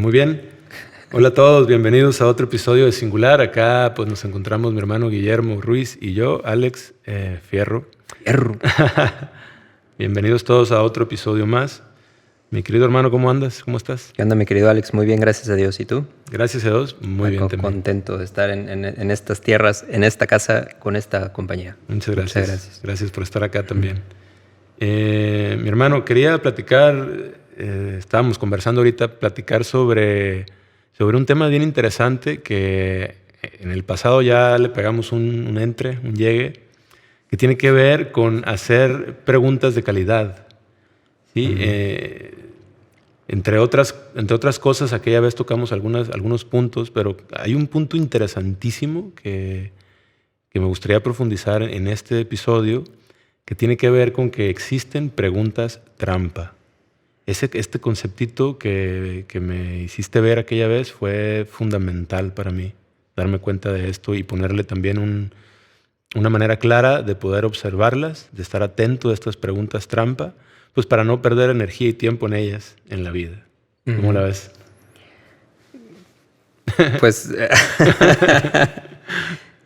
Muy bien. Hola a todos, bienvenidos a otro episodio de Singular. Acá pues nos encontramos mi hermano Guillermo Ruiz y yo, Alex Fierro. Bienvenidos todos a otro episodio más. Mi querido hermano, ¿cómo andas? ¿Cómo estás? ¿Qué onda, mi querido Alex? Muy bien, gracias a Dios. ¿Y tú? Gracias a Dios, muy bien también. Contento de estar en estas tierras, en esta casa, con esta compañía. Muchas gracias. Gracias por estar acá también. Mi hermano, quería platicar, estábamos conversando ahorita, platicar sobre un tema bien interesante que en el pasado ya le pegamos un llegue, que tiene que ver con hacer preguntas de calidad. ¿Sí? Entre otras cosas, aquella vez tocamos algunos puntos, pero hay un punto interesantísimo que me gustaría profundizar en este episodio, que tiene que ver con que existen preguntas trampa. Este conceptito que me hiciste ver aquella vez fue fundamental para mí, darme cuenta de esto y ponerle también una manera clara de poder observarlas, de estar atento a estas preguntas trampa, pues para no perder energía y tiempo en ellas en la vida. ¿Cómo la ves? Pues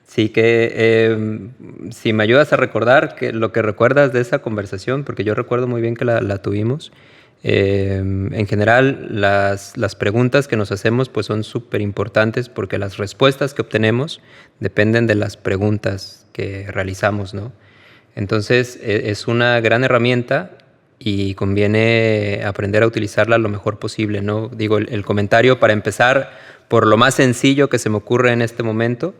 sí que si me ayudas a recordar lo que recuerdas de esa conversación, porque yo recuerdo muy bien que la tuvimos. En general, las preguntas que nos hacemos pues son súper importantes porque las respuestas que obtenemos dependen de las preguntas que realizamos, ¿no? Entonces, es una gran herramienta y conviene aprender a utilizarla lo mejor posible, ¿no? Digo, el comentario para empezar por lo más sencillo que se me ocurre en este momento.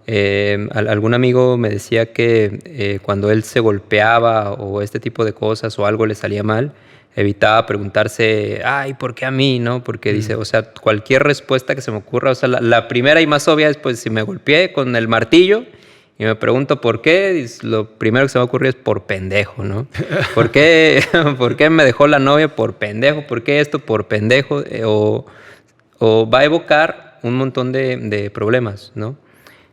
Algún amigo me decía que cuando él se golpeaba o este tipo de cosas o algo le salía mal, evitaba preguntarse, ay, ¿por qué a mí? ¿No? Porque dice, o sea, cualquier respuesta que se me ocurra, o sea, la primera y más obvia es, pues, si me golpeé con el martillo y me pregunto por qué, lo primero que se me ocurrió es por pendejo, ¿no? ¿Por qué me dejó la novia? Por pendejo. ¿Por qué esto? Por pendejo. O va a evocar un montón de problemas, ¿no?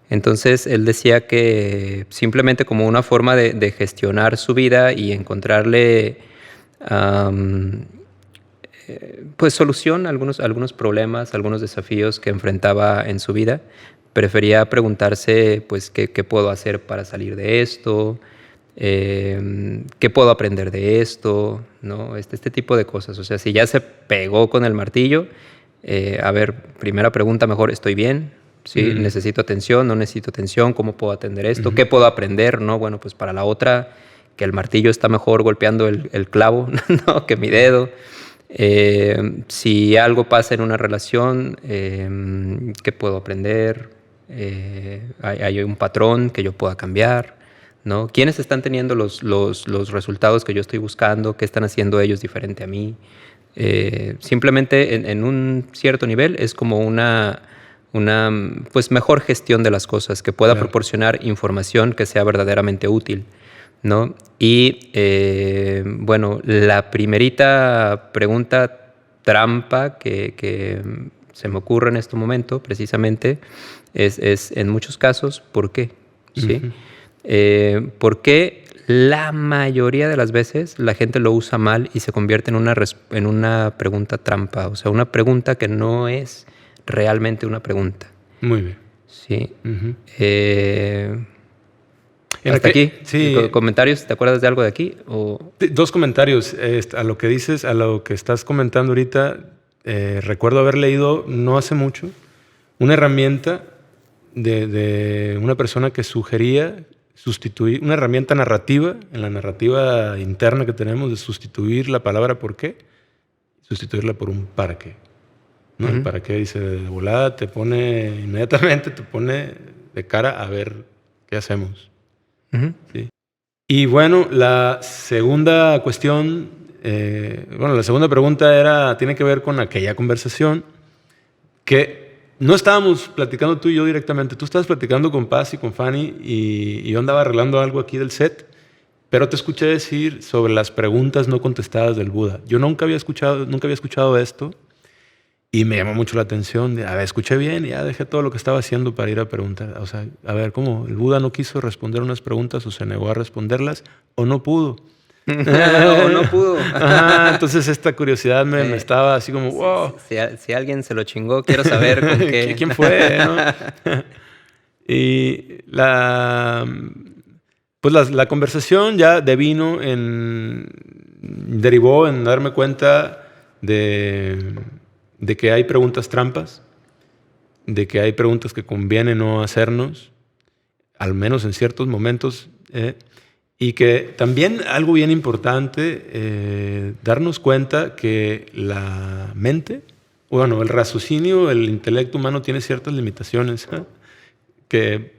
Entonces, él decía que simplemente como una forma de gestionar su vida y encontrarle pues solución a algunos problemas, algunos desafíos que enfrentaba en su vida, prefería preguntarse pues qué puedo hacer para salir de esto, qué puedo aprender de esto, ¿no? Este tipo de cosas. O sea, si ya se pegó con el martillo, a ver, primera pregunta mejor, ¿estoy bien? ¿Sí? ¿Necesito atención? ¿No necesito atención? ¿Cómo puedo atender esto? ¿Qué puedo aprender? ¿No? Bueno, pues para la otra, que el martillo está mejor golpeando el clavo, ¿no? Que mi dedo. Si algo pasa en una relación, ¿qué puedo aprender? ¿Hay un patrón que yo pueda cambiar? ¿No? ¿Quiénes están teniendo los resultados que yo estoy buscando? ¿Qué están haciendo ellos diferente a mí? Simplemente en un cierto nivel es como una pues mejor gestión de las cosas, que pueda proporcionar información que sea verdaderamente útil, ¿no? Y bueno, la primerita pregunta trampa que se me ocurre en este momento precisamente es en muchos casos, ¿por qué? ¿Sí? ¿Por qué la mayoría de las veces la gente lo usa mal y se convierte en una pregunta trampa? O sea, una pregunta que no es realmente una pregunta. Muy bien. Sí. ¿Hasta aquí? Sí. ¿Comentarios? ¿Te acuerdas de algo de aquí? Dos comentarios. A lo que dices, a lo que estás comentando ahorita, recuerdo haber leído no hace mucho una herramienta de una persona que sugería sustituir una herramienta narrativa, en la narrativa interna que tenemos, de sustituir la palabra ¿por qué? Sustituirla por un ¿para qué? ¿No? El ¿para qué? Dice, de volada inmediatamente te pone de cara a ver qué hacemos. ¿Sí? Y bueno, la segunda cuestión, la segunda pregunta tiene que ver con aquella conversación que no estábamos platicando tú y yo directamente. Tú estabas platicando con Paz y con Fanny y yo andaba arreglando algo aquí del set, pero te escuché decir sobre las preguntas no contestadas del Buda. Yo nunca había escuchado esto y me llamó mucho la atención. A ver, escuché bien y ya dejé todo lo que estaba haciendo para ir a preguntar. O sea, a ver, ¿cómo? ¿El Buda no quiso responder unas preguntas o se negó a responderlas o no pudo? O no pudo. Entonces esta curiosidad me estaba así como, wow. Si alguien se lo chingó, quiero saber con qué. ¿Quién fue? ¿No? Y pues la conversación ya derivó en darme cuenta de que hay preguntas trampas, de que hay preguntas que conviene no hacernos, al menos en ciertos momentos, y que también algo bien importante, darnos cuenta que la mente, bueno, el raciocinio, el intelecto humano tiene ciertas limitaciones, que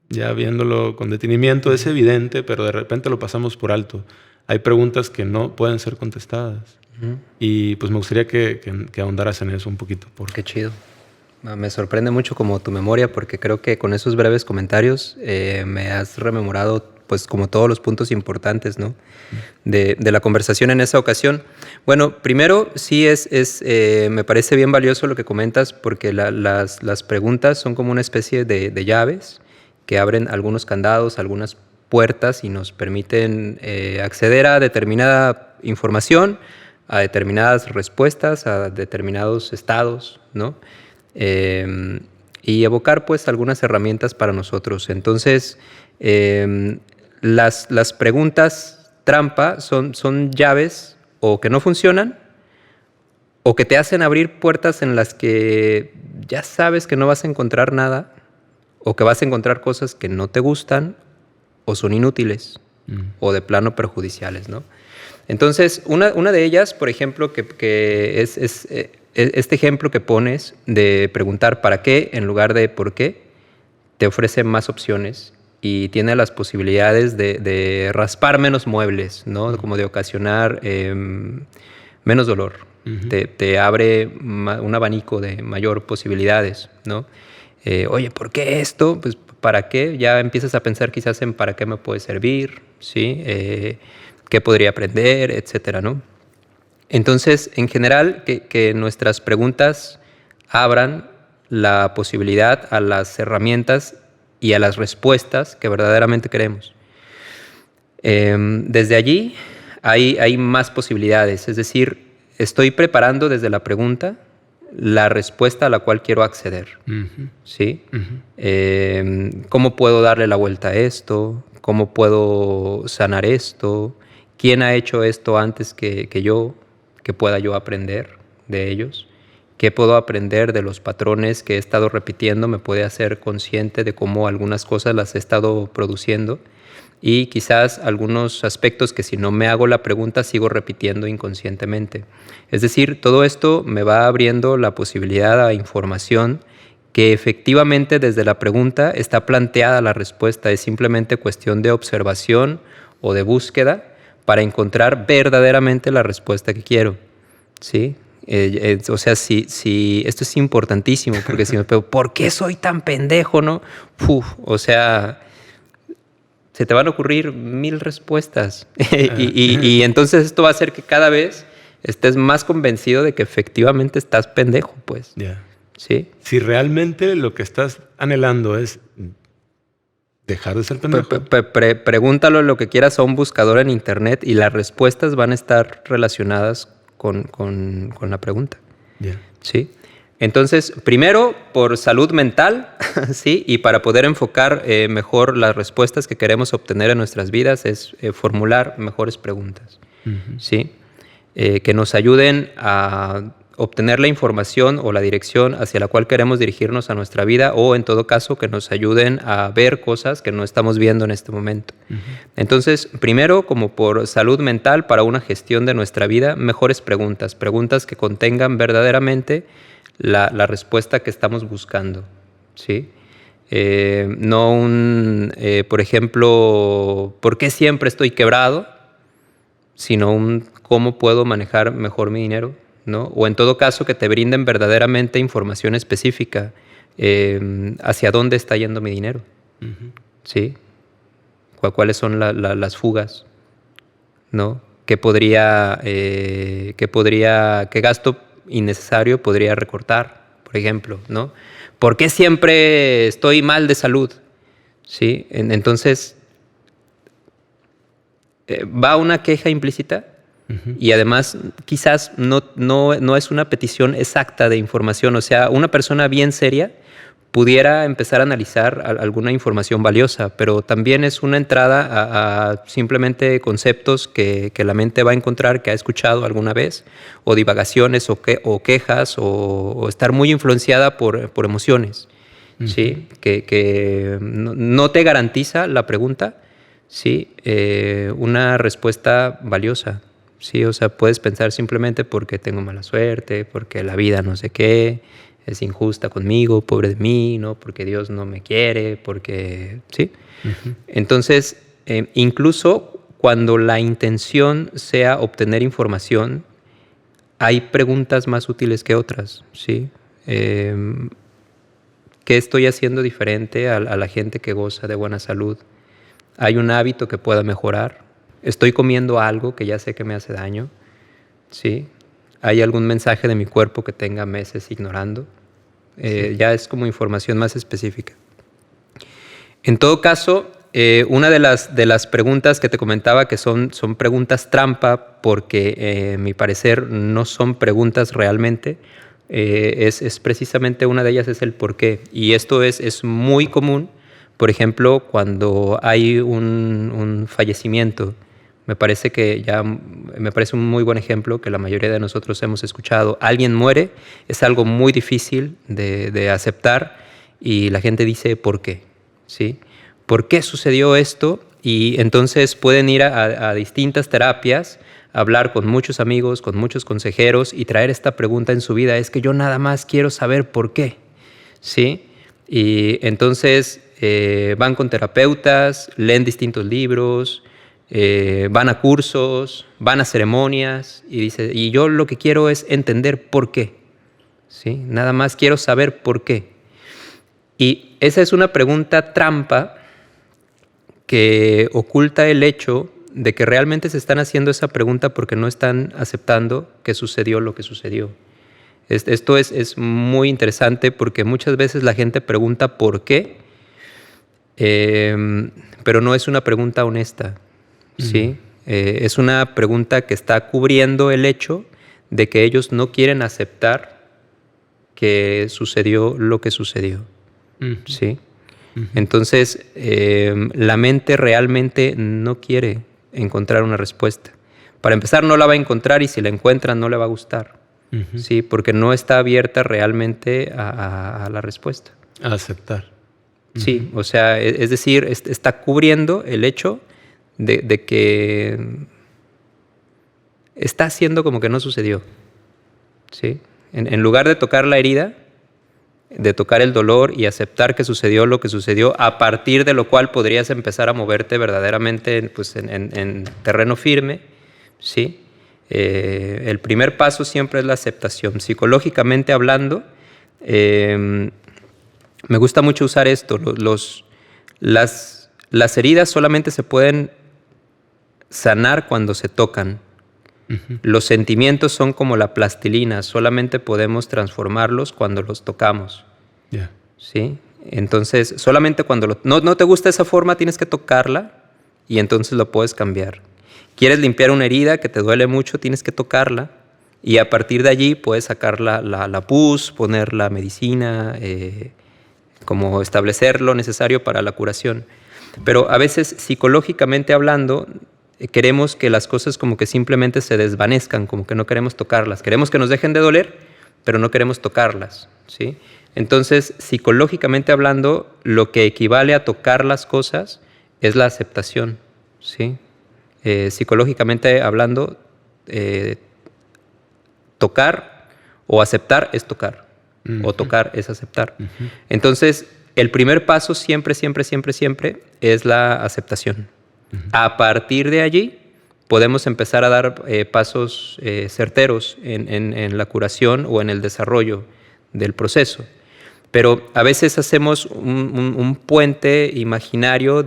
ya viéndolo con detenimiento es evidente, pero de repente lo pasamos por alto. Hay preguntas que no pueden ser contestadas. Y pues me gustaría que ahondaras en eso un poquito. Qué chido. Me sorprende mucho como tu memoria, porque creo que con esos breves comentarios me has rememorado pues como todos los puntos importantes, ¿no? de la conversación en esa ocasión. Bueno, primero sí me parece bien valioso lo que comentas, porque las preguntas son como una especie de llaves que abren algunos candados, algunas puertas y nos permiten acceder a determinada información, a determinadas respuestas, a determinados estados, ¿no? Y evocar pues algunas herramientas para nosotros. Entonces, las preguntas trampa son llaves o que no funcionan o que te hacen abrir puertas en las que ya sabes que no vas a encontrar nada o que vas a encontrar cosas que no te gustan o son inútiles o de plano perjudiciales, ¿no? Entonces, una de ellas, por ejemplo, que es este ejemplo que pones de preguntar ¿para qué? En lugar de ¿por qué? Te ofrece más opciones y tiene las posibilidades de raspar menos muebles, ¿no? Como de ocasionar menos dolor. Te abre un abanico de mayor posibilidades, ¿no? Oye, ¿por qué esto? Pues, ¿para qué? Ya empiezas a pensar quizás en ¿para qué me puede servir? ¿Sí? ¿Qué podría aprender? Etcétera, ¿no? Entonces, en general, que nuestras preguntas abran la posibilidad a las herramientas y a las respuestas que verdaderamente queremos. Desde allí hay más posibilidades, es decir, estoy preparando desde la pregunta la respuesta a la cual quiero acceder. ¿Sí? ¿Cómo puedo darle la vuelta a esto? ¿Cómo puedo sanar esto? ¿Quién ha hecho esto antes que yo? ¿Qué pueda yo aprender de ellos? ¿Qué puedo aprender de los patrones que he estado repitiendo? Me puede hacer consciente de cómo algunas cosas las he estado produciendo y quizás algunos aspectos que si no me hago la pregunta sigo repitiendo inconscientemente. Es decir, todo esto me va abriendo la posibilidad a información que efectivamente desde la pregunta está planteada la respuesta. Es simplemente cuestión de observación o de búsqueda para encontrar verdaderamente la respuesta que quiero, ¿sí? O sea, si esto es importantísimo, porque si me pregunto, ¿por qué soy tan pendejo, no? O sea, se te van a ocurrir 1000 respuestas. y entonces esto va a hacer que cada vez estés más convencido de que efectivamente estás pendejo, pues. ¿Sí? Si realmente lo que estás anhelando es dejar de ser pendejo. Pregúntalo lo que quieras a un buscador en internet y las respuestas van a estar relacionadas con la pregunta. ¿Sí? Entonces, primero, por salud mental, ¿sí? Y para poder enfocar mejor las respuestas que queremos obtener en nuestras vidas es formular mejores preguntas, ¿sí? Que nos ayuden a obtener la información o la dirección hacia la cual queremos dirigirnos a nuestra vida o, en todo caso, que nos ayuden a ver cosas que no estamos viendo en este momento. Entonces, primero, como por salud mental, para una gestión de nuestra vida, mejores preguntas que contengan verdaderamente la respuesta que estamos buscando, ¿sí? No por ejemplo, ¿por qué siempre estoy quebrado? Sino ¿cómo puedo manejar mejor mi dinero? ¿No? O en todo caso que te brinden verdaderamente información específica hacia dónde está yendo mi dinero, ¿sí? ¿Cuáles son las fugas? ¿No? ¿Qué gasto innecesario podría recortar, por ejemplo? ¿No? ¿Por qué siempre estoy mal de salud? ¿Sí? Entonces, va una queja implícita y además quizás no es una petición exacta de información. O sea, una persona bien seria pudiera empezar a analizar alguna información valiosa, pero también es una entrada a simplemente conceptos que la mente va a encontrar, que ha escuchado alguna vez, o divagaciones o quejas, o estar muy influenciada por emociones, ¿sí? Que no te garantiza la pregunta, ¿sí? Una respuesta valiosa. Sí, o sea, puedes pensar simplemente porque tengo mala suerte, porque la vida no sé qué, es injusta conmigo, pobre de mí, ¿no? Porque Dios no me quiere, porque... ¿sí? Entonces, incluso cuando la intención sea obtener información, hay preguntas más útiles que otras, ¿sí? ¿Qué estoy haciendo diferente a la gente que goza de buena salud? ¿Hay un hábito que pueda mejorar? ¿Estoy comiendo algo que ya sé que me hace daño? ¿Sí? ¿Hay algún mensaje de mi cuerpo que tenga meses ignorando? Ya es como información más específica. En todo caso, una de las preguntas que te comentaba que son preguntas trampa, porque a mi parecer no son preguntas realmente, es precisamente una de ellas es el por qué. Y esto es muy común, por ejemplo, cuando hay un fallecimiento. Me parece un muy buen ejemplo que la mayoría de nosotros hemos escuchado. Alguien muere, es algo muy difícil de aceptar y la gente dice ¿por qué? ¿Sí? ¿Por qué sucedió esto? Y entonces pueden ir a distintas terapias, hablar con muchos amigos, con muchos consejeros y traer esta pregunta en su vida. Es que yo nada más quiero saber por qué. ¿Sí? Y entonces van con terapeutas, leen distintos libros, van a cursos, van a ceremonias y yo lo que quiero es entender por qué, ¿sí? Nada más quiero saber por qué. Y esa es una pregunta trampa que oculta el hecho de que realmente se están haciendo esa pregunta porque no están aceptando que sucedió lo que sucedió. Esto es muy interesante porque muchas veces la gente pregunta por qué, pero no es una pregunta honesta. ¿Sí? Es una pregunta que está cubriendo el hecho de que ellos no quieren aceptar que sucedió lo que sucedió. ¿Sí? Entonces, la mente realmente no quiere encontrar una respuesta. Para empezar, no la va a encontrar y si la encuentra no le va a gustar. ¿Sí? Porque no está abierta realmente a la respuesta. A aceptar. Sí, o sea, es decir, está cubriendo el hecho de que está haciendo como que no sucedió. ¿Sí? En lugar de tocar la herida, de tocar el dolor y aceptar que sucedió lo que sucedió, a partir de lo cual podrías empezar a moverte verdaderamente pues, en terreno firme. ¿Sí? El primer paso siempre es la aceptación. Psicológicamente hablando, me gusta mucho usar esto. Las heridas solamente se pueden sanar cuando se tocan. Los sentimientos son como la plastilina, solamente podemos transformarlos cuando los tocamos. ¿Sí? Entonces, solamente cuando no te gusta esa forma, tienes que tocarla y entonces lo puedes cambiar. ¿Quieres limpiar una herida que te duele mucho? Tienes que tocarla y a partir de allí puedes sacar la pus, poner la medicina, como establecer lo necesario para la curación. Pero a veces, psicológicamente hablando, queremos que las cosas como que simplemente se desvanezcan, como que no queremos tocarlas. Queremos que nos dejen de doler, pero no queremos tocarlas, ¿sí? Entonces, psicológicamente hablando, lo que equivale a tocar las cosas es la aceptación, ¿sí? Psicológicamente hablando, tocar o aceptar es tocar, o tocar es aceptar. Entonces, el primer paso siempre es la aceptación. A partir de allí podemos empezar a dar pasos certeros en la curación o en el desarrollo del proceso. Pero a veces hacemos un puente imaginario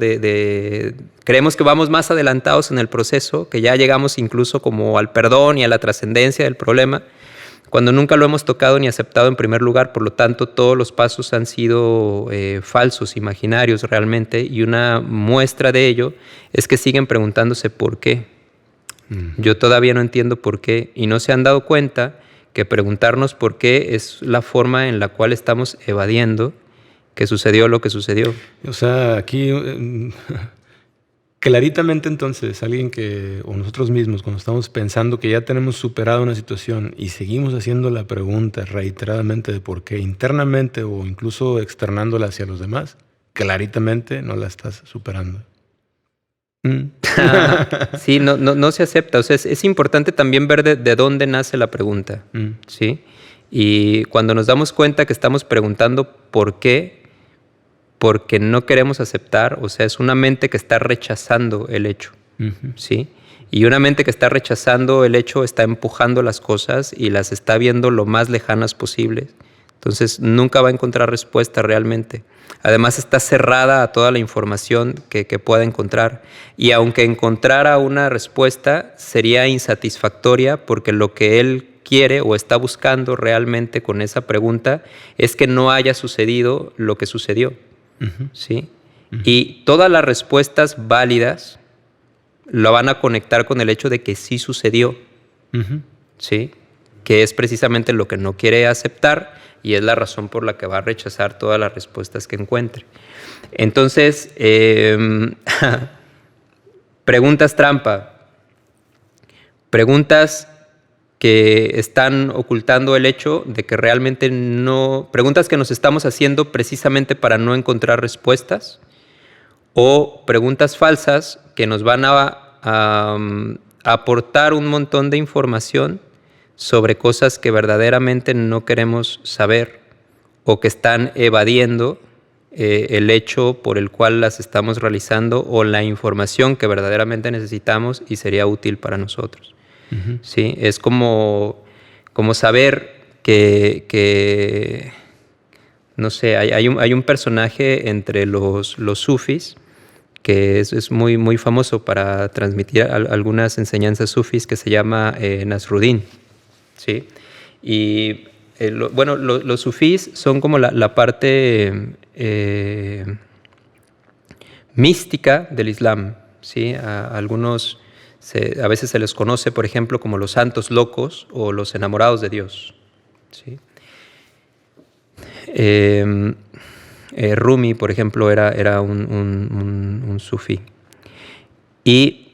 creemos que vamos más adelantados en el proceso, que ya llegamos incluso como al perdón y a la trascendencia del problema, cuando nunca lo hemos tocado ni aceptado en primer lugar. Por lo tanto, todos los pasos han sido falsos, imaginarios realmente, y una muestra de ello es que siguen preguntándose por qué. Yo todavía no entiendo por qué, y no se han dado cuenta que preguntarnos por qué es la forma en la cual estamos evadiendo que sucedió lo que sucedió. O sea, aquí claritamente entonces alguien o nosotros mismos, cuando estamos pensando que ya tenemos superado una situación y seguimos haciendo la pregunta reiteradamente de por qué internamente o incluso externándola hacia los demás, claritamente no la estás superando. Sí, no se acepta. O sea, es importante también ver de dónde nace la pregunta, ¿sí? Y cuando nos damos cuenta que estamos preguntando por qué, porque no queremos aceptar, o sea, es una mente que está rechazando el hecho, ¿sí? Y una mente que está rechazando el hecho está empujando las cosas y las está viendo lo más lejanas posibles. Entonces, nunca va a encontrar respuesta realmente. Además, está cerrada a toda la información que pueda encontrar. Y aunque encontrara una respuesta, sería insatisfactoria porque lo que él quiere o está buscando realmente con esa pregunta es que no haya sucedido lo que sucedió. ¿Sí? Y todas las respuestas válidas lo van a conectar con el hecho de que sí sucedió, ¿sí? Que es precisamente lo que no quiere aceptar y es la razón por la que va a rechazar todas las respuestas que encuentre. Entonces, preguntas trampa, preguntas que están ocultando el hecho de que realmente no... Preguntas que nos estamos haciendo precisamente para no encontrar respuestas, o preguntas falsas que nos van a aportar un montón de información sobre cosas que verdaderamente no queremos saber o que están evadiendo el hecho por el cual las estamos realizando o la información que verdaderamente necesitamos y sería útil para nosotros. ¿Sí? Es como saber que no sé, hay un personaje entre los sufis que es muy, muy famoso para transmitir algunas enseñanzas sufis que se llama Nasruddin, ¿sí? Y los sufís son como la parte mística del Islam, ¿sí? Algunos... a veces se les conoce, por ejemplo, como los santos locos o los enamorados de Dios, ¿sí? Rumi, por ejemplo, era un sufí. Y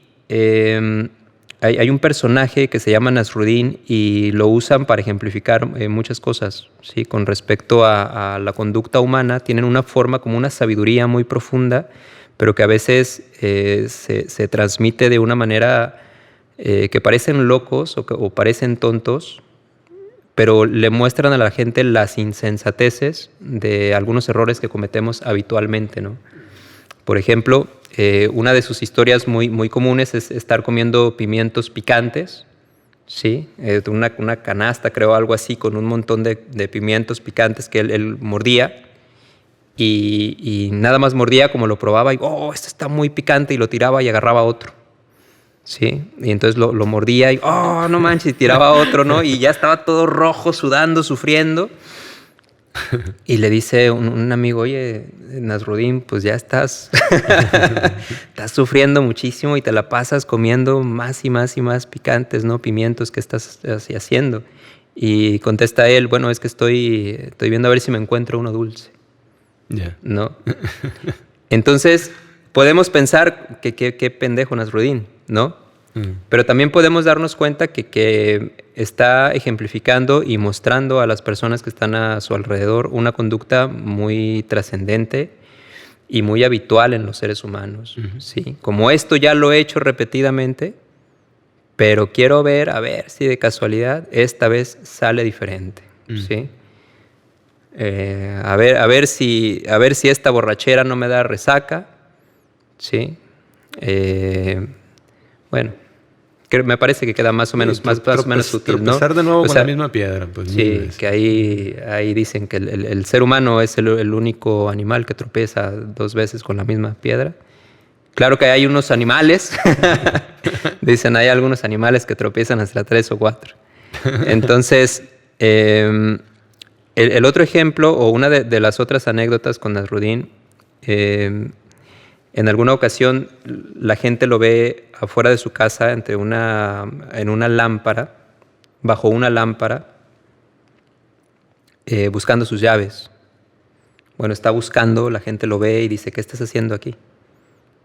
hay un personaje que se llama Nasruddin y lo usan para ejemplificar muchas cosas, ¿sí? Con respecto a la conducta humana, tienen una forma como una sabiduría muy profunda, pero que a veces se transmite de una manera que parecen locos o parecen tontos, pero le muestran a la gente las insensateces de algunos errores que cometemos habitualmente, ¿no? Por ejemplo, una de sus historias muy, muy comunes es estar comiendo pimientos picantes, ¿sí? Una canasta, creo, algo así, con un montón de pimientos picantes que él mordía. Y nada más mordía como lo probaba y esto está muy picante, y lo tiraba y agarraba otro, ¿sí? Y entonces lo mordía y no manches, y tiraba otro, ¿no? Y ya estaba todo rojo, sudando, sufriendo. Y le dice un amigo, oye, Nasruddin, pues ya estás sufriendo muchísimo y te la pasas comiendo más y más y más picantes, ¿no? Pimientos, ¿qué estás haciendo? Y contesta él, bueno, es que estoy viendo a ver si me encuentro uno dulce. Yeah. ¿No? Entonces, podemos pensar que qué pendejo Nasruddin, ¿no? Pero también podemos darnos cuenta que está ejemplificando y mostrando a las personas que están a su alrededor una conducta muy trascendente y muy habitual en los seres humanos, ¿sí? Como esto ya lo he hecho repetidamente, pero quiero ver, a ver si de casualidad esta vez sale diferente, ¿sí? A ver si esta borrachera no me da resaca, ¿sí? Bueno, me parece que queda más o menos, más o menos sutil, ¿no? Tropezar de nuevo con la misma piedra. Pues, sí, que ahí dicen que el ser humano es el único animal que tropieza 2 veces con la misma piedra. Claro que hay unos animales, dicen, hay algunos animales que tropiezan hasta 3 o 4. Entonces, El otro ejemplo, o una de las otras anécdotas con Nasruddin, en alguna ocasión la gente lo ve afuera de su casa en una lámpara, bajo una lámpara, buscando sus llaves. Bueno, está buscando, la gente lo ve y dice, ¿qué estás haciendo aquí?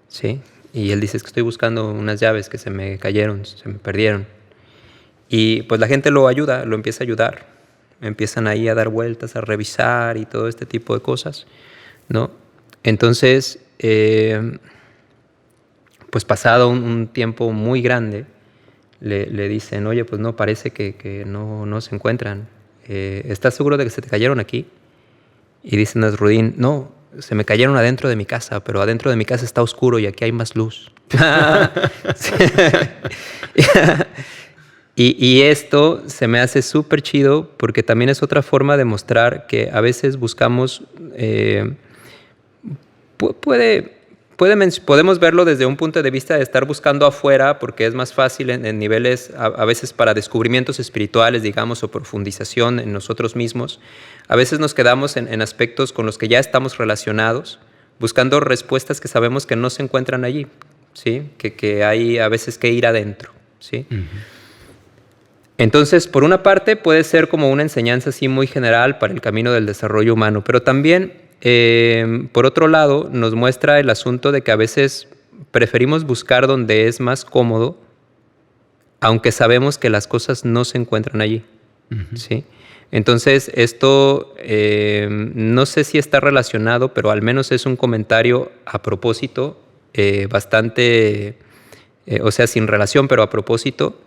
¿Sí? Y él dice, es que estoy buscando unas llaves que se me cayeron, se me perdieron. Y pues la gente lo empieza a ayudar. Empiezan ahí a dar vueltas, a revisar y todo este tipo de cosas, ¿no? Entonces, pues pasado un tiempo muy grande, le dicen, oye, pues no, parece que no se encuentran. ¿Estás seguro de que se te cayeron aquí? Y dice Nasruddin, no, se me cayeron adentro de mi casa, pero adentro de mi casa está oscuro y aquí hay más luz. Y esto se me hace súper chido porque también es otra forma de mostrar que a veces buscamos, podemos verlo desde un punto de vista de estar buscando afuera porque es más fácil en niveles, a veces para descubrimientos espirituales, digamos, o profundización en nosotros mismos. A veces nos quedamos en aspectos con los que ya estamos relacionados, buscando respuestas que sabemos que no se encuentran allí, ¿sí? Que hay a veces que ir adentro, ¿sí? Uh-huh. Entonces, por una parte, puede ser como una enseñanza así muy general para el camino del desarrollo humano, pero también, por otro lado, nos muestra el asunto de que a veces preferimos buscar donde es más cómodo, aunque sabemos que las cosas no se encuentran allí, uh-huh. ¿Sí? Entonces, esto no sé si está relacionado, pero al menos es un comentario a propósito, bastante, o sea, sin relación, pero a propósito,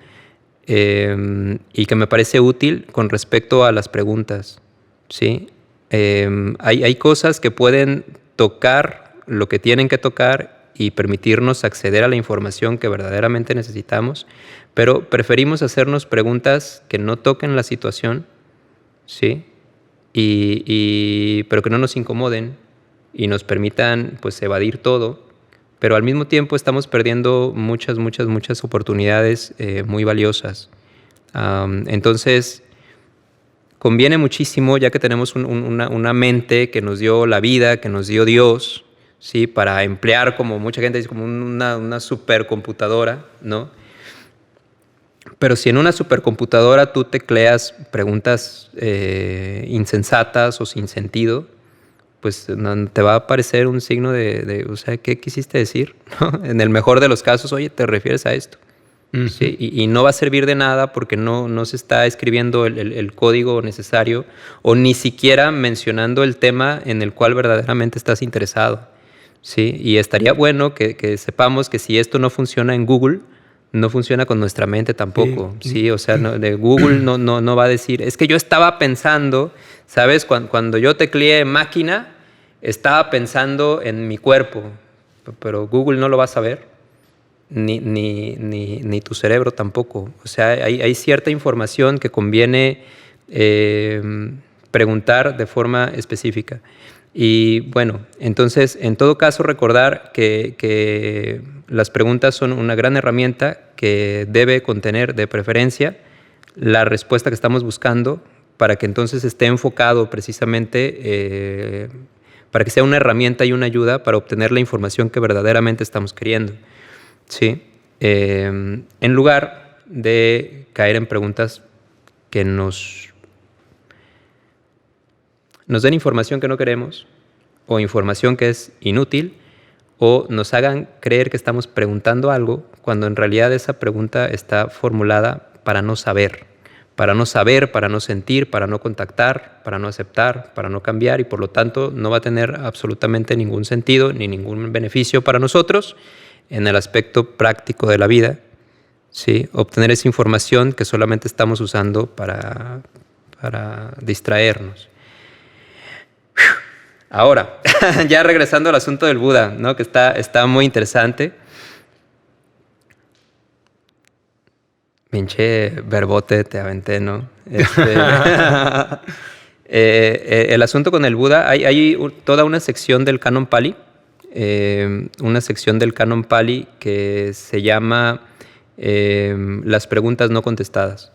y que me parece útil con respecto a las preguntas, ¿sí? Hay cosas que pueden tocar lo que tienen que tocar y permitirnos acceder a la información que verdaderamente necesitamos, pero preferimos hacernos preguntas que no toquen la situación, ¿sí? Pero que no nos incomoden y nos permitan, pues, evadir todo. Pero al mismo tiempo estamos perdiendo muchas oportunidades muy valiosas. Entonces, conviene muchísimo, ya que tenemos una mente que nos dio la vida, que nos dio Dios, ¿sí? Para emplear, como mucha gente dice, como una supercomputadora, ¿no? Pero si en una supercomputadora tú tecleas preguntas insensatas o sin sentido, pues te va a aparecer un signo o sea, ¿qué quisiste decir? ¿No? En el mejor de los casos, oye, ¿te refieres a esto? Uh-huh. ¿Sí? Y no va a servir de nada porque no se está escribiendo el código necesario o ni siquiera mencionando el tema en el cual verdaderamente estás interesado, ¿sí? Y estaría bueno que sepamos que si esto no funciona en Google, no funciona con nuestra mente tampoco, ¿sí? O sea, de Google no va a decir, es que yo estaba pensando, ¿sabes? Cuando yo tecleé máquina, estaba pensando en mi cuerpo, pero Google no lo va a saber, ni tu cerebro tampoco. O sea, hay cierta información que conviene preguntar de forma específica. Y bueno, entonces, en todo caso, recordar que las preguntas son una gran herramienta que debe contener, de preferencia, la respuesta que estamos buscando para que entonces esté enfocado precisamente, para que sea una herramienta y una ayuda para obtener la información que verdaderamente estamos queriendo, ¿sí? En lugar de caer en preguntas que nos den información que no queremos, o información que es inútil, o nos hagan creer que estamos preguntando algo, cuando en realidad esa pregunta está formulada para no saber, para no sentir, para no contactar, para no aceptar, para no cambiar, y por lo tanto no va a tener absolutamente ningún sentido ni ningún beneficio para nosotros en el aspecto práctico de la vida, ¿sí? Obtener esa información que solamente estamos usando para distraernos. Ahora, ya regresando al asunto del Buda, ¿no? Que está muy interesante. Pinche verbote te aventé, ¿no? El asunto con el Buda, hay toda una sección del Canon Pali, que se llama las preguntas no contestadas.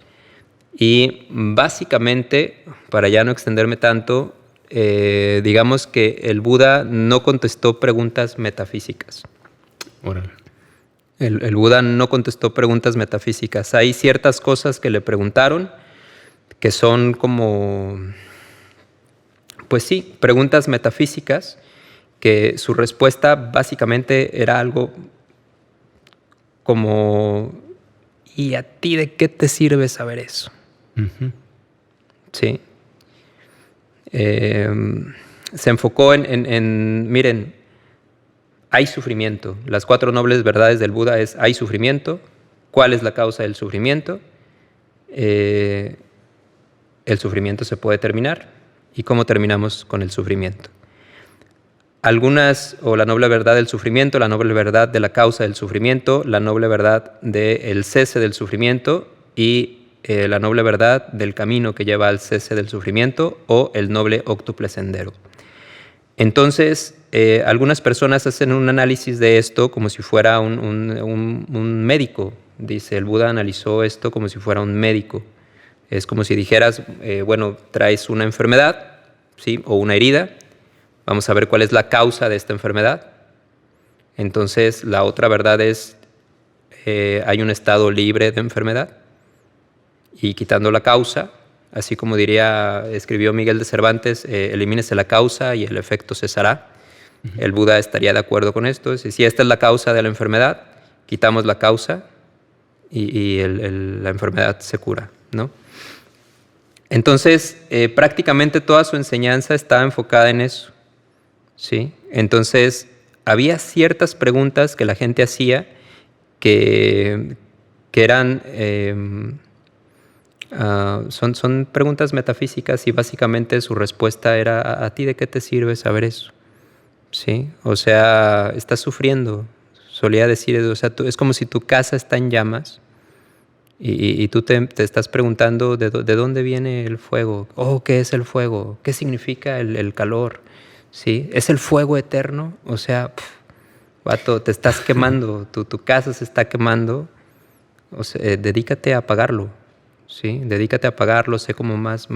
Y básicamente, para ya no extenderme tanto, digamos que el Buda no contestó preguntas metafísicas. Órale. El Buda no contestó preguntas metafísicas. Hay ciertas cosas que le preguntaron que son como, pues sí, preguntas metafísicas, que su respuesta básicamente era algo como, ¿y a ti de qué te sirve saber eso? Ujú. Sí. Se enfocó en, miren, hay sufrimiento. Las 4 nobles verdades del Buda es: hay sufrimiento. ¿Cuál es la causa del sufrimiento? El sufrimiento se puede terminar. ¿Y cómo terminamos con el sufrimiento? Algunas, o la noble verdad del sufrimiento, la noble verdad de la causa del sufrimiento, la noble verdad del cese del sufrimiento y la noble verdad del camino que lleva al cese del sufrimiento, o el noble óctuple sendero. Entonces, algunas personas hacen un análisis de esto como si fuera un médico. Dice, el Buda analizó esto como si fuera un médico. Es como si dijeras, bueno, traes una enfermedad, ¿sí? O una herida. Vamos a ver cuál es la causa de esta enfermedad. Entonces, la otra verdad es, hay un estado libre de enfermedad. Y quitando la causa, así como escribió Miguel de Cervantes, elimínese la causa y el efecto cesará. El Buda estaría de acuerdo con esto. Si esta es la causa de la enfermedad, quitamos la causa y la enfermedad se cura, ¿no? Entonces, prácticamente toda su enseñanza estaba enfocada en eso, ¿sí? Entonces, había ciertas preguntas que la gente hacía que eran... son preguntas metafísicas, y básicamente su respuesta era: ¿a ti de qué te sirve saber eso? ¿Sí? O sea, estás sufriendo. Solía decir, o sea, es como si tu casa está en llamas y tú te estás preguntando de dónde viene el fuego. Oh, ¿qué es el fuego? ¿Qué significa el calor? ¿Sí? ¿Es el fuego eterno? O sea, vato, te estás quemando, tu casa se está quemando. O sea, dedícate a apagarlo. ¿Sí? Dedícate a apagarlo, sé como más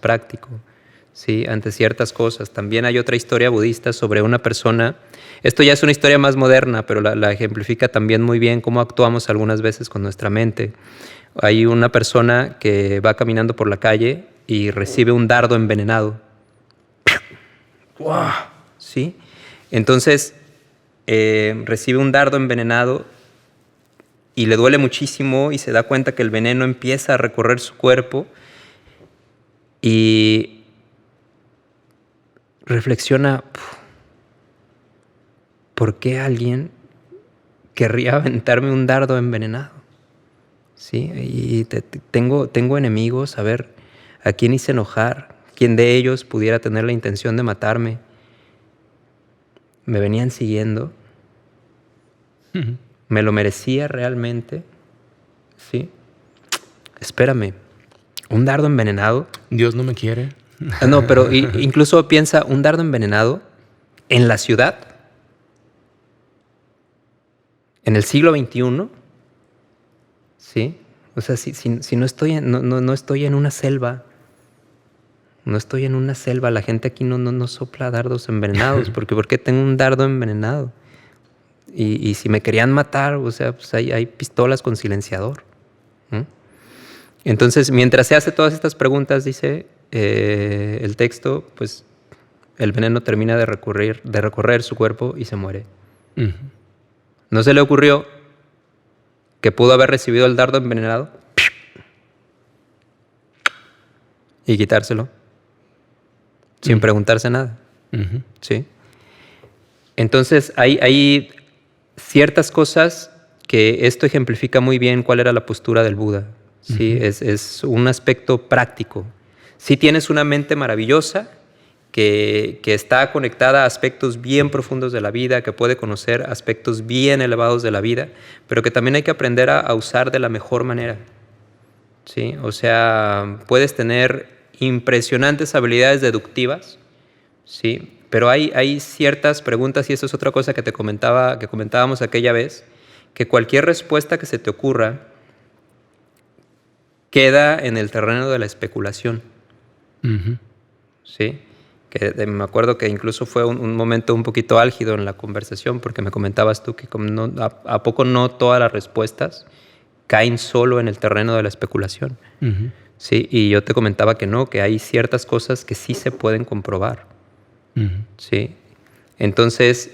práctico, ¿sí? Ante ciertas cosas. También hay otra historia budista sobre una persona. Esto ya es una historia más moderna, pero la ejemplifica también muy bien cómo actuamos algunas veces con nuestra mente. Hay una persona que va caminando por la calle y recibe un dardo envenenado. ¡Wow! ¿Sí? Entonces, recibe un dardo envenenado y le duele muchísimo y se da cuenta que el veneno empieza a recorrer su cuerpo y reflexiona: ¿por qué alguien querría aventarme un dardo envenenado? ¿Sí? Y tengo enemigos, a ver, ¿a quién hice enojar? ¿Quién de ellos pudiera tener la intención de matarme? ¿Me venían siguiendo? ¿Me lo merecía realmente? ¿Sí? Espérame, ¿un dardo envenenado? Dios no me quiere. No, pero incluso piensa, un dardo envenenado en la ciudad, en el siglo XXI, ¿sí? O sea, si no estoy no estoy en una selva, no estoy en una selva, la gente aquí no sopla dardos envenenados, porque ¿por qué tengo un dardo envenenado? Y si me querían matar, o sea, pues hay pistolas con silenciador. Entonces, mientras se hace todas estas preguntas, dice el texto, pues el veneno termina de recorrer su cuerpo y se muere. No se le ocurrió que pudo haber recibido el dardo envenenado y quitárselo sin preguntarse nada. ¿Sí? Entonces, hay ciertas cosas que esto ejemplifica muy bien cuál era la postura del Buda. ¿Sí? Es un aspecto práctico. Si tienes una mente maravillosa que está conectada a aspectos bien profundos de la vida, que puede conocer aspectos bien elevados de la vida, pero que también hay que aprender a usar de la mejor manera. ¿Sí? O sea, puedes tener impresionantes habilidades deductivas, ¿sí? Pero hay ciertas preguntas, y eso es otra cosa que comentábamos aquella vez, que cualquier respuesta que se te ocurra queda en el terreno de la especulación. Ujú. ¿Sí? Me acuerdo que incluso fue un momento un poquito álgido en la conversación, porque me comentabas tú que ¿a poco no todas las respuestas caen solo en el terreno de la especulación? Ujú. ¿Sí? Y yo te comentaba que no, que hay ciertas cosas que sí se pueden comprobar. Ujú. ¿Sí? Entonces,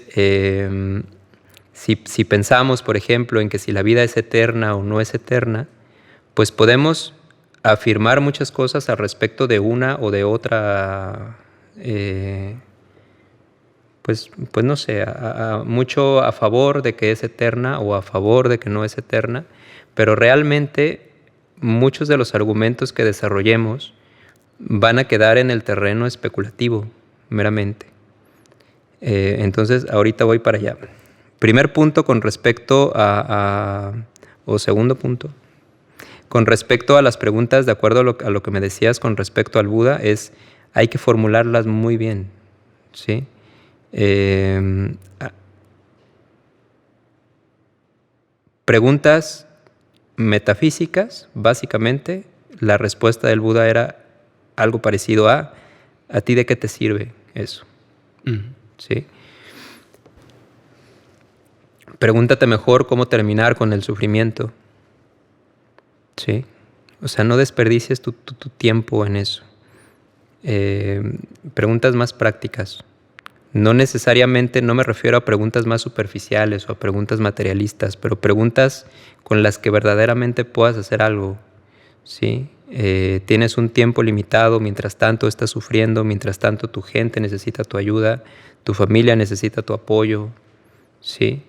si pensamos, por ejemplo, en que si la vida es eterna o no es eterna, pues podemos afirmar muchas cosas al respecto de una o de otra, pues no sé, mucho a favor de que es eterna o a favor de que no es eterna, pero realmente muchos de los argumentos que desarrollemos van a quedar en el terreno especulativo, meramente. Entonces, ahorita voy para allá. Primer punto con respecto o segundo punto, con respecto a las preguntas, de acuerdo a lo que me decías con respecto al Buda, hay que formularlas muy bien, ¿sí? Preguntas metafísicas, básicamente, la respuesta del Buda era algo parecido ¿a ti de qué te sirve eso? ¿Sí? Pregúntate mejor cómo terminar con el sufrimiento. ¿Sí? O sea, no desperdicies tu tiempo en eso. Preguntas más prácticas. No necesariamente, no me refiero a preguntas más superficiales o a preguntas materialistas, pero preguntas con las que verdaderamente puedas hacer algo. ¿Sí? Tienes un tiempo limitado, mientras tanto estás sufriendo, mientras tanto tu gente necesita tu ayuda, tu familia necesita tu apoyo. ¿Sí?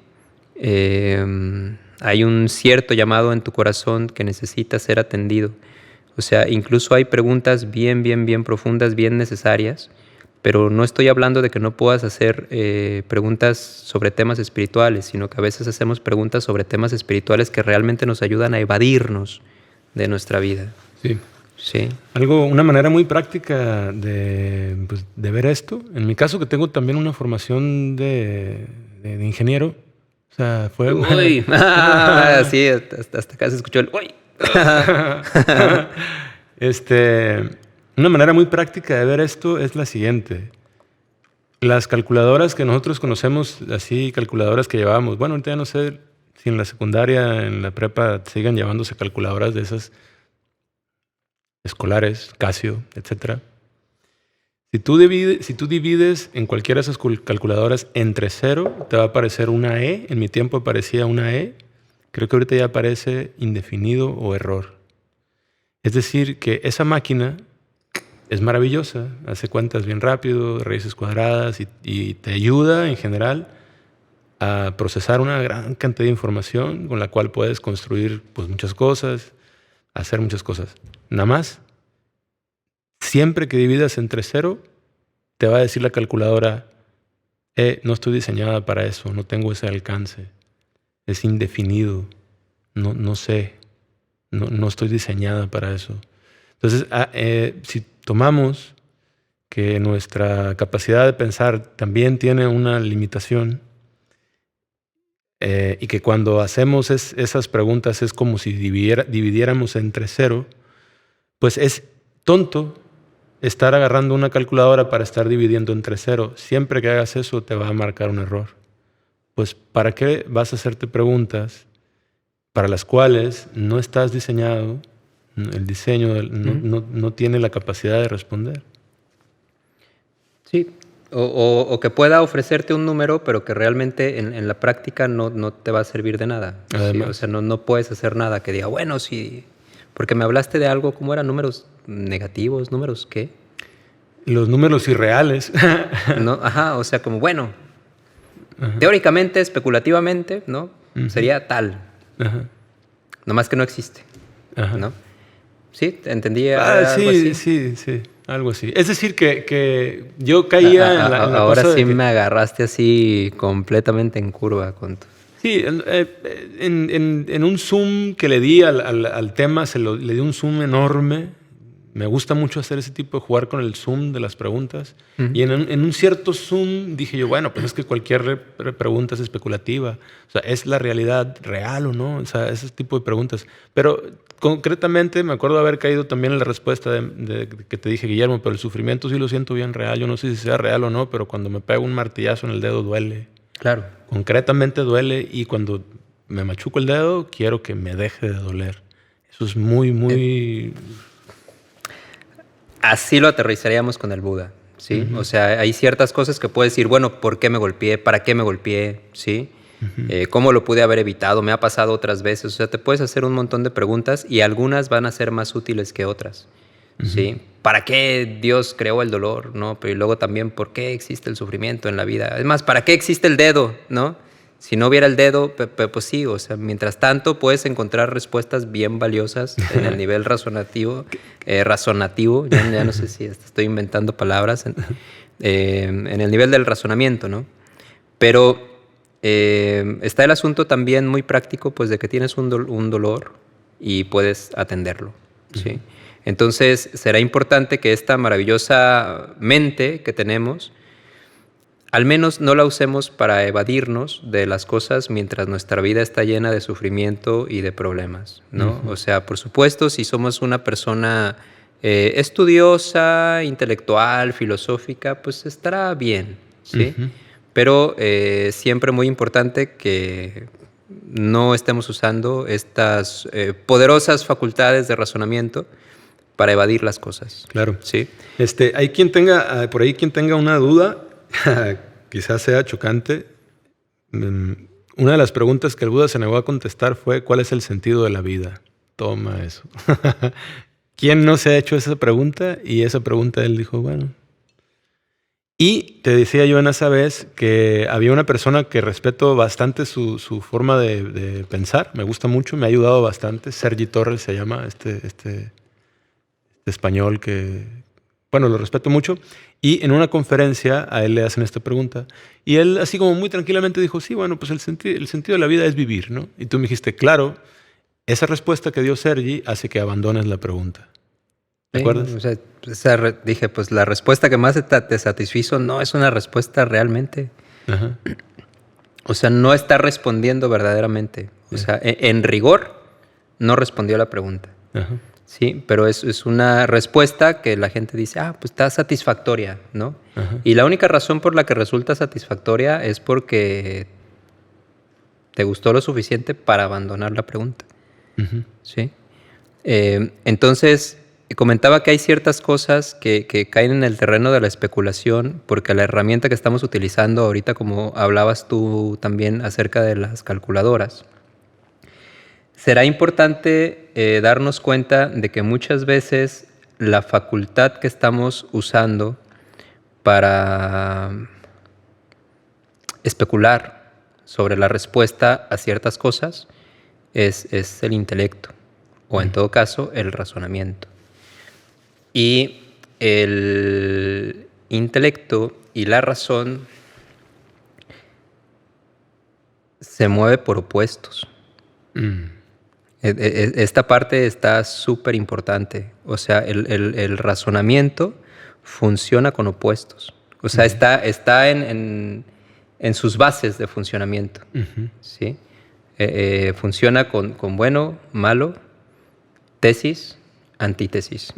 Hay un cierto llamado en tu corazón que necesita ser atendido. O sea, incluso hay preguntas bien profundas, bien necesarias, pero no estoy hablando de que no puedas hacer preguntas sobre temas espirituales, sino que a veces hacemos preguntas sobre temas espirituales que realmente nos ayudan a evadirnos de nuestra vida. Sí. Sí. Una manera muy práctica de ver esto, en mi caso que tengo también una formación de ingeniero, o sea, fue... Uy, sí, hasta acá se escuchó el uy. Una manera muy práctica de ver esto es la siguiente. Las calculadoras que nosotros conocemos, así calculadoras que llevábamos, bueno, ahorita ya no sé si en la secundaria, en la prepa sigan llevándose calculadoras de esas escolares, Casio, etc. Si tú divides en cualquiera de esas calculadoras entre 0, te va a aparecer una E. En mi tiempo aparecía una E. Creo que ahorita ya aparece indefinido o error. Es decir, que esa máquina es maravillosa, hace cuentas bien rápido, raíces cuadradas y te ayuda en general a procesar una gran cantidad de información con la cual puedes construir pues, muchas cosas, hacer muchas cosas. Nada más, siempre que dividas entre 0, te va a decir la calculadora, no estoy diseñada para eso, no tengo ese alcance, es indefinido, no sé, no estoy diseñada para eso. Entonces, si tomamos que nuestra capacidad de pensar también tiene una limitación y que cuando hacemos esas preguntas es como si dividiéramos entre 0, pues es tonto estar agarrando una calculadora para estar dividiendo entre 0. Siempre que hagas eso te va a marcar un error. Pues ¿para qué vas a hacerte preguntas para las cuales no estás diseñado? El diseño no tiene la capacidad de responder. Sí, o que pueda ofrecerte un número, pero que realmente en la práctica no te va a servir de nada. ¿Sí? O sea, no puedes hacer nada que diga, bueno, sí, porque me hablaste de algo, ¿cómo eran? ¿Números negativos? ¿Números qué? Los números irreales. No, ajá, o sea, como, bueno, teóricamente, especulativamente, ¿no? Sería tal. Ajá. Nomás que no existe, Ajá. ¿no? ¿Sí? ¿Entendí algo así? Sí, algo así. Es decir, que yo caía en la ahora cosa sí de me agarraste así completamente en curva con tu... Sí, en un zoom que le di al tema, le di un zoom enorme. Me gusta mucho hacer ese tipo de jugar con el zoom de las preguntas. Y en un cierto zoom dije yo, bueno, pues es que cualquier pregunta es especulativa. O sea, ¿es la realidad real o no? O sea, ese tipo de preguntas. Pero concretamente me acuerdo haber caído también en la respuesta de que te dije, Guillermo, pero el sufrimiento sí lo siento bien real. Yo no sé si sea real o no, pero cuando me pego un martillazo en el dedo duele. Claro. Concretamente duele, y cuando me machuco el dedo quiero que me deje de doler. Eso es muy... Así lo aterrizaríamos con el Buda, ¿sí? O sea, hay ciertas cosas que puedes decir, bueno, ¿por qué me golpeé? ¿Para qué me golpeé? ¿Sí? ¿Cómo lo pude haber evitado? ¿Me ha pasado otras veces? O sea, te puedes hacer un montón de preguntas y algunas van a ser más útiles que otras, ¿sí? ¿Para qué Dios creó el dolor? ¿No? Pero y luego también, ¿por qué existe el sufrimiento en la vida? Es más, ¿para qué existe el dedo? ¿No? Si no hubiera el dedo, pues sí, o sea, mientras tanto puedes encontrar respuestas bien valiosas en el nivel razonativo, ya no sé si estoy inventando palabras, en el nivel del razonamiento, ¿no? Pero está el asunto también muy práctico, pues de que tienes un dolor y puedes atenderlo, ¿sí? Entonces será importante que esta maravillosa mente que tenemos, al menos no la usemos para evadirnos de las cosas mientras nuestra vida está llena de sufrimiento y de problemas, ¿no? O sea, por supuesto, si somos una persona estudiosa, intelectual, filosófica, pues estará bien, ¿sí? Pero siempre muy importante que no estemos usando estas poderosas facultades de razonamiento para evadir las cosas. Claro. ¿Sí? Hay quien tenga, por ahí quien tenga una duda, quizás sea chocante. Una de las preguntas que el Buda se negó a contestar fue: ¿cuál es el sentido de la vida? Toma eso. ¿Quién no se ha hecho esa pregunta? Y esa pregunta él dijo, bueno. Y te decía yo en esa vez que había una persona que respeto bastante su forma de pensar. Me gusta mucho, me ha ayudado bastante. Sergi Torres se llama, este español que, bueno, lo respeto mucho. Y en una conferencia a él le hacen esta pregunta. Y él así como muy tranquilamente dijo, sí, bueno, pues el sentido de la vida es vivir, ¿no? Y tú me dijiste, claro, esa respuesta que dio Sergi hace que abandones la pregunta. ¿Te acuerdas? O sea, dije, pues la respuesta que más te satisfizo no es una respuesta realmente. Ajá. O sea, no está respondiendo verdaderamente. O sea, en rigor, no respondió la pregunta. Ajá. Sí, pero es una respuesta que la gente dice, pues está satisfactoria, ¿no? Ajá. Y la única razón por la que resulta satisfactoria es porque te gustó lo suficiente para abandonar la pregunta. uh-huh. ¿Sí? Entonces, comentaba que hay ciertas cosas que caen en el terreno de la especulación, porque la herramienta que estamos utilizando ahorita, como hablabas tú también acerca de las calculadoras, será importante darnos cuenta de que muchas veces la facultad que estamos usando para especular sobre la respuesta a ciertas cosas es el intelecto, o en todo caso el razonamiento. Y el intelecto y la razón se mueve por opuestos. Esta parte está súper importante. O sea, el razonamiento funciona con opuestos. O sea, está en sus bases de funcionamiento. ¿Sí? Funciona con bueno, malo, tesis, antítesis.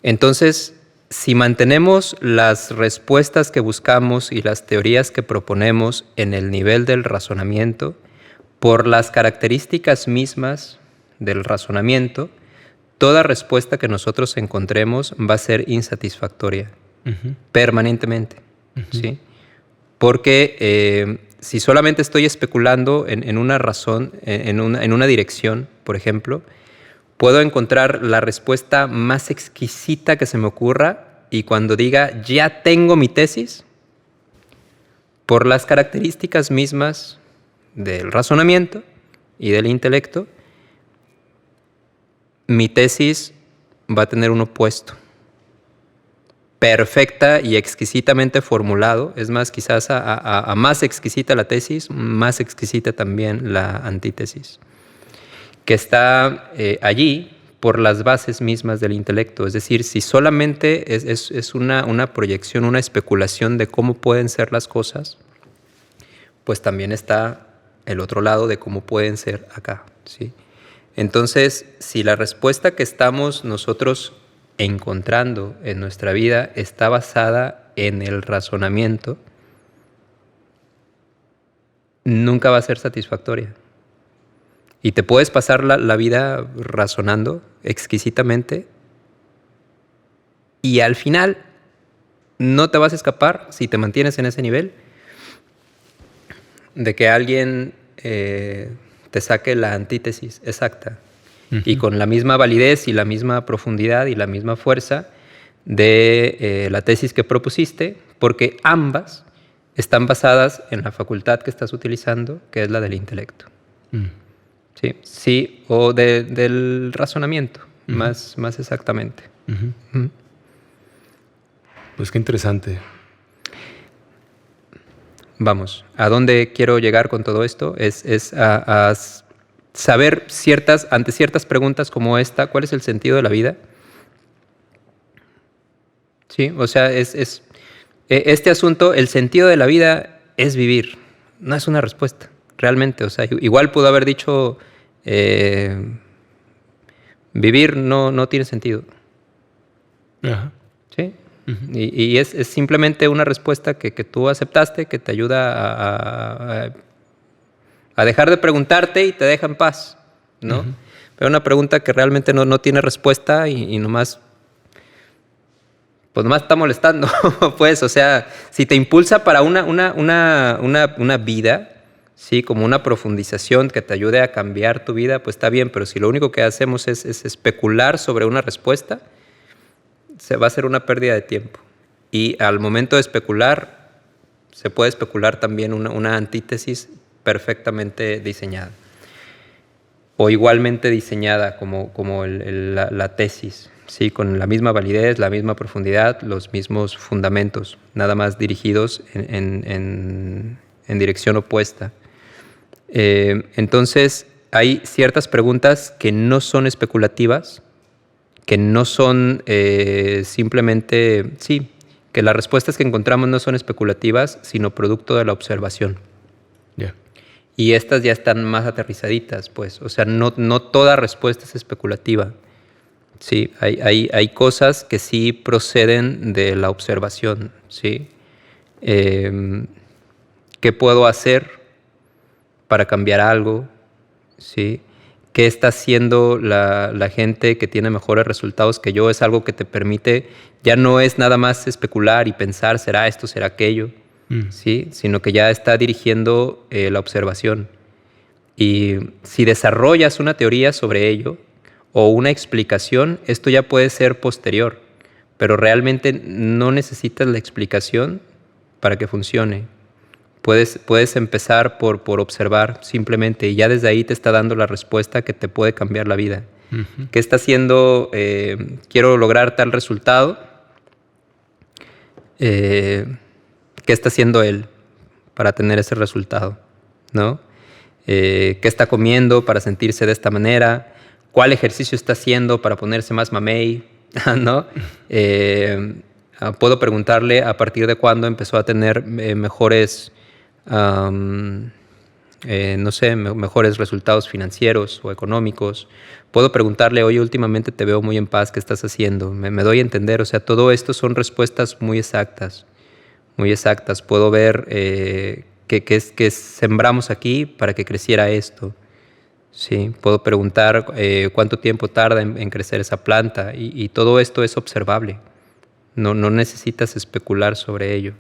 Entonces, si mantenemos las respuestas que buscamos y las teorías que proponemos en el nivel del razonamiento, por las características mismas del razonamiento, toda respuesta que nosotros encontremos va a ser insatisfactoria permanentemente. ¿Sí? Porque si solamente estoy especulando en una razón, en una dirección, por ejemplo, puedo encontrar la respuesta más exquisita que se me ocurra, y cuando diga, ya tengo mi tesis, por las características mismas del razonamiento y del intelecto, mi tesis va a tener un opuesto. Perfecta y exquisitamente formulado. Es más, quizás a más exquisita la tesis, más exquisita también la antítesis, que está allí por las bases mismas del intelecto. Es decir, si solamente es una proyección, una especulación de cómo pueden ser las cosas, pues también está el otro lado de cómo pueden ser acá, ¿sí? Entonces, si la respuesta que estamos nosotros encontrando en nuestra vida está basada en el razonamiento, nunca va a ser satisfactoria. Y te puedes pasar la vida razonando exquisitamente y al final no te vas a escapar, si te mantienes en ese nivel, de que alguien te saque la antítesis exacta y con la misma validez y la misma profundidad y la misma fuerza de la tesis que propusiste, porque ambas están basadas en la facultad que estás utilizando, que es la del intelecto. Sí, sí, o del razonamiento, más exactamente. Pues qué interesante. Vamos, ¿a dónde quiero llegar con todo esto? Es a saber ante ciertas preguntas como esta, ¿cuál es el sentido de la vida? Sí, o sea, este asunto, el sentido de la vida es vivir, no es una respuesta, realmente. O sea, igual pudo haber dicho, vivir no tiene sentido. Ajá. ¿Sí? Y es simplemente una respuesta que tú aceptaste, que te ayuda a dejar de preguntarte y te deja en paz, ¿no? Pero una pregunta que realmente no tiene respuesta y nomás, pues nomás está molestando, pues. O sea, si te impulsa para una vida, sí, como una profundización que te ayude a cambiar tu vida, pues está bien. Pero si lo único que hacemos es especular sobre una respuesta, se va a ser una pérdida de tiempo. Y al momento de especular, se puede especular también una antítesis perfectamente diseñada. O igualmente diseñada como la tesis, ¿sí? Con la misma validez, la misma profundidad, los mismos fundamentos, nada más dirigidos en dirección opuesta. Entonces, hay ciertas preguntas que no son especulativas, que no son simplemente, sí, que las respuestas que encontramos no son especulativas, sino producto de la observación. Yeah. Y estas ya están más aterrizaditas, pues. O sea, no toda respuesta es especulativa. Sí, hay cosas que sí proceden de la observación, ¿sí? ¿Qué puedo hacer para cambiar algo? ¿Sí? ¿Qué está haciendo la gente que tiene mejores resultados que yo? Es algo que te permite, ya no es nada más especular y pensar, será esto, será aquello, ¿sí? Sino que ya está dirigiendo la observación. Y si desarrollas una teoría sobre ello o una explicación, esto ya puede ser posterior, pero realmente no necesitas la explicación para que funcione. Puedes empezar por observar simplemente y ya desde ahí te está dando la respuesta que te puede cambiar la vida. ¿Qué está haciendo? Quiero lograr tal resultado. ¿Qué está haciendo él para tener ese resultado? ¿No? ¿Qué está comiendo para sentirse de esta manera? ¿Cuál ejercicio está haciendo para ponerse más mamey? ¿No? Puedo preguntarle a partir de cuándo empezó a tener mejores... no sé, mejores resultados financieros o económicos. Puedo preguntarle, oye, últimamente te veo muy en paz, ¿qué estás haciendo? Me doy a entender. O sea, todo esto son respuestas muy exactas, muy exactas. Puedo ver qué sembramos aquí para que creciera esto. Sí, puedo preguntar cuánto tiempo tarda en crecer esa planta y todo esto es observable. No necesitas especular sobre ello.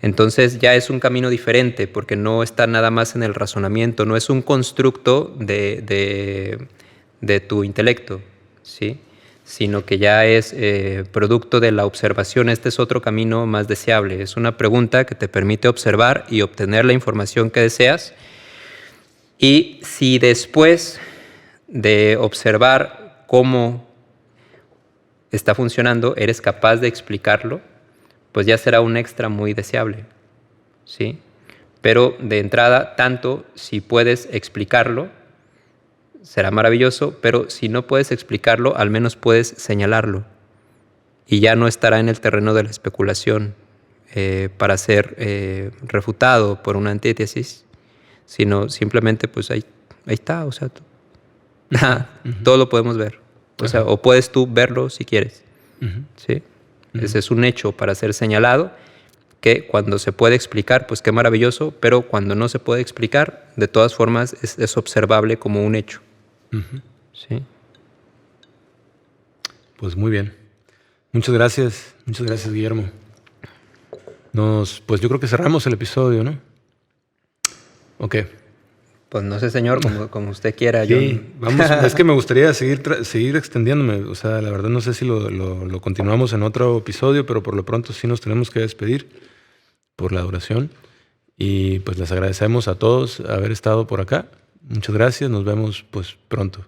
Entonces ya es un camino diferente porque no está nada más en el razonamiento, no es un constructo de tu intelecto, ¿sí? Sino que ya es producto de la observación. Este es otro camino más deseable. Es una pregunta que te permite observar y obtener la información que deseas. Y si después de observar cómo está funcionando, eres capaz de explicarlo, pues ya será un extra muy deseable, ¿sí? Pero de entrada, tanto si puedes explicarlo, será maravilloso, pero si no puedes explicarlo, al menos puedes señalarlo. Y ya no estará en el terreno de la especulación para ser refutado por una antítesis, sino simplemente pues ahí está, o sea, todo lo podemos ver. O sea, o puedes tú verlo si quieres. ¿Sí? Ese es un hecho para ser señalado, que cuando se puede explicar, pues qué maravilloso, pero cuando no se puede explicar, de todas formas es observable como un hecho. ¿Sí? Pues muy bien. Muchas gracias, Guillermo. Pues yo creo que cerramos el episodio, ¿no? Ok. Pues no sé, señor, como usted quiera. Sí, vamos, es que me gustaría seguir extendiéndome. O sea, la verdad no sé si lo continuamos en otro episodio, pero por lo pronto sí nos tenemos que despedir por la duración. Y pues les agradecemos a todos haber estado por acá. Muchas gracias, nos vemos pues pronto.